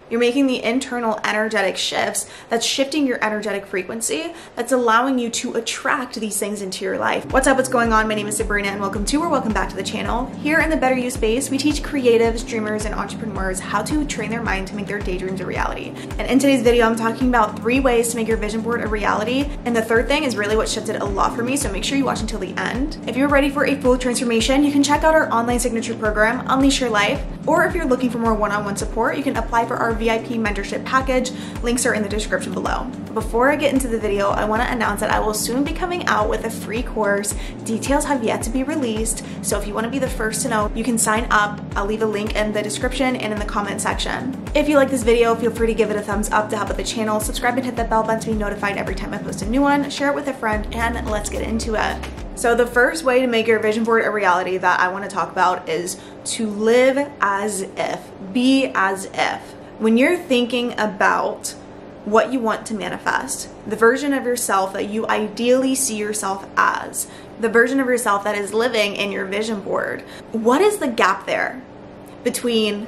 You're making the internal energetic shifts that's shifting your energetic frequency, that's allowing you to attract these things into your life. What's up, what's going on? My name is Sabrina and welcome back to the channel. Here in the Better You space, we teach creatives, dreamers, and entrepreneurs how to train their mind to make their daydreams a reality. And in today's video, I'm talking about 3 ways to make your vision board a reality. And the third thing is really what shifted a lot for me, so make sure you watch until the end. If you're ready for a full transformation, you can check out our online signature program, Unleash Your Life. Or if you're looking for more one-on-one support, you can apply for our VIP mentorship package. Links are in the description below. Before I get into the video, I want to announce that I will soon be coming out with a free course. Details have yet to be released, so if you want to be the first to know, you can sign up. I'll leave a link in the description and in the comment section. If you like this video, feel free to give it a thumbs up to help with the channel. Subscribe and hit that bell button to be notified every time I post a new one. Share it with a friend, and let's get into it. So the first way to make your vision board a reality that I want to talk about is to live as if, be as if. When you're thinking about what you want to manifest, the version of yourself that you ideally see yourself as, the version of yourself that is living in your vision board, what is the gap there between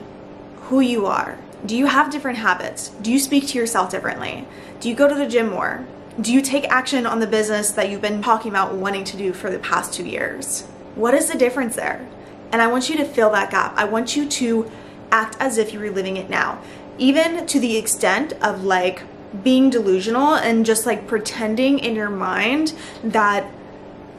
who you are? Do you have different habits? Do you speak to yourself differently? Do you go to the gym more? Do you take action on the business that you've been talking about wanting to do for the past 2 years? What is the difference there? And I want you to fill that gap. I want you to act as if you were living it now, even to the extent of like being delusional and just like pretending in your mind that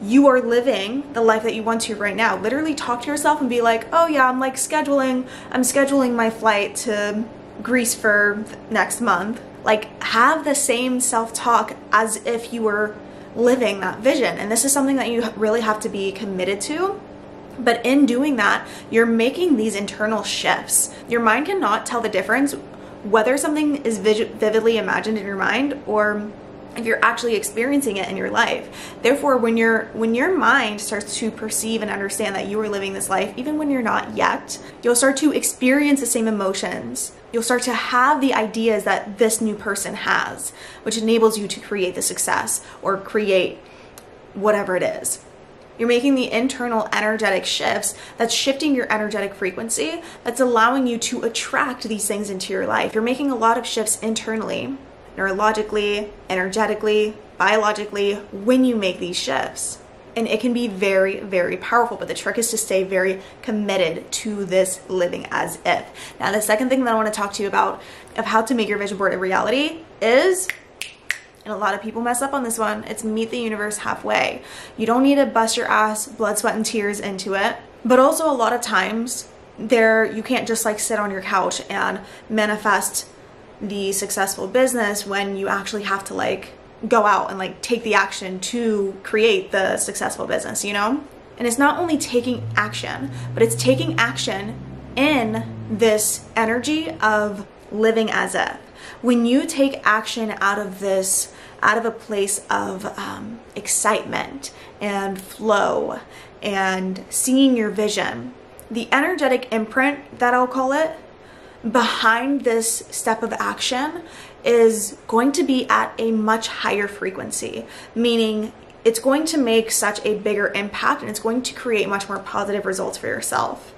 you are living the life that you want to right now. Literally talk to yourself and be like, oh yeah, I'm scheduling my flight to Greece for next month. Like, have the same self-talk as if you were living that vision. And this is something that you really have to be committed to. But in doing that, you're making these internal shifts. Your mind cannot tell the difference whether something is vividly imagined in your mind or if you're actually experiencing it in your life. Therefore, when your mind starts to perceive and understand that you are living this life, even when you're not yet, you'll start to experience the same emotions. You'll start to have the ideas that this new person has, which enables you to create the success or create whatever it is. You're making the internal energetic shifts that's shifting your energetic frequency, that's allowing you to attract these things into your life. You're making a lot of shifts internally, neurologically, energetically, biologically, when you make these shifts. And it can be very, very powerful, but the trick is to stay very committed to this living as if. Now, the second thing that I want to talk to you about of how to make your vision board a reality is, and a lot of people mess up on this one, it's meet the universe halfway. You don't need to bust your ass, blood, sweat, and tears into it. But also a lot of times you can't just like sit on your couch and manifest the successful business when you actually have to like go out and like take the action to create the successful business, you know? And it's not only taking action, but it's taking action in this energy of living as if. When you take action out of a place of excitement and flow and seeing your vision, the energetic imprint that I'll call it behind this step of action is going to be at a much higher frequency, meaning it's going to make such a bigger impact and it's going to create much more positive results for yourself.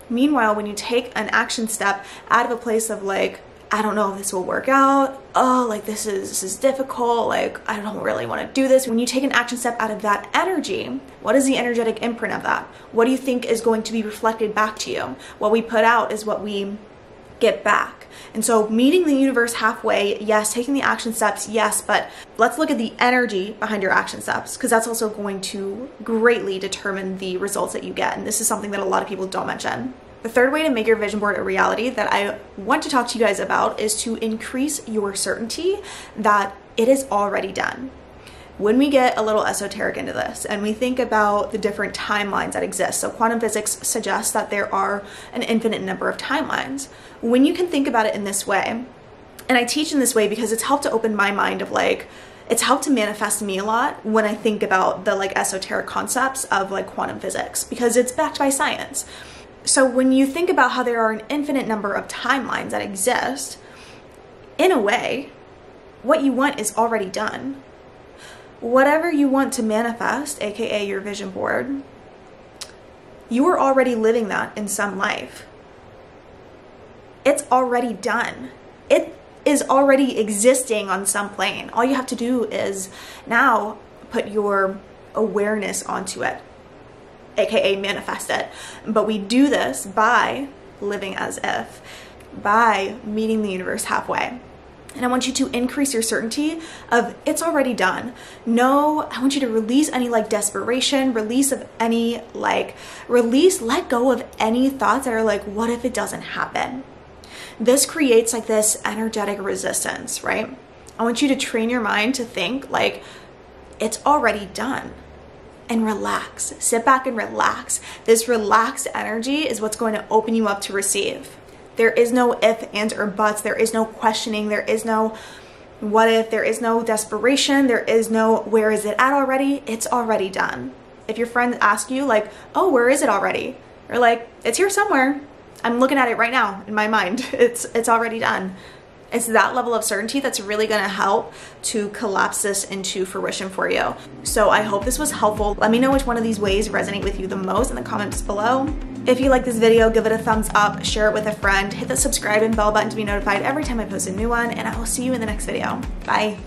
Meanwhile, when you take an action step out of a place of like, I don't know if this will work out, oh, like this is difficult, like I don't really want to do this. When you take an action step out of that energy, what is the energetic imprint of that? What do you think is going to be reflected back to you? What we put out is what we get back. And so meeting the universe halfway, yes, taking the action steps, yes, but let's look at the energy behind your action steps, because that's also going to greatly determine the results that you get. And this is something that a lot of people don't mention. The third way to make your vision board a reality that I want to talk to you guys about is to increase your certainty that it is already done. When we get a little esoteric into this and we think about the different timelines that exist, so quantum physics suggests that there are an infinite number of timelines. When you can think about it in this way, and I teach in this way because it's helped to open my mind of like, it's helped to manifest me a lot when I think about the like esoteric concepts of like quantum physics, because it's backed by science. So when you think about how there are an infinite number of timelines that exist, in a way, what you want is already done. Whatever you want to manifest, aka your vision board, you are already living that in some life. It's already done. it is already existing on some plane. All you have to do is now put your awareness onto it, aka manifest it. But we do this by living as if, by meeting the universe halfway. And I want you to increase your certainty of it's already done. No, I want you to release any like desperation, let go of any thoughts that are like, what if it doesn't happen? This creates like this energetic resistance, right? I want you to train your mind to think like it's already done and relax. Sit back and relax. This relaxed energy is what's going to open you up to receive. There is no if, ands, or buts. There is no questioning. There is no what if. There is no desperation. There is no where is it at already. It's already done. If your friend asks you like, oh, where is it already? You're like, it's here somewhere. I'm looking at it right now in my mind. It's already done. It's that level of certainty that's really gonna help to collapse this into fruition for you. So I hope this was helpful. Let me know which one of these ways resonate with you the most in the comments below. If you like this video, give it a thumbs up, share it with a friend, hit the subscribe and bell button to be notified every time I post a new one, and I will see you in the next video. Bye.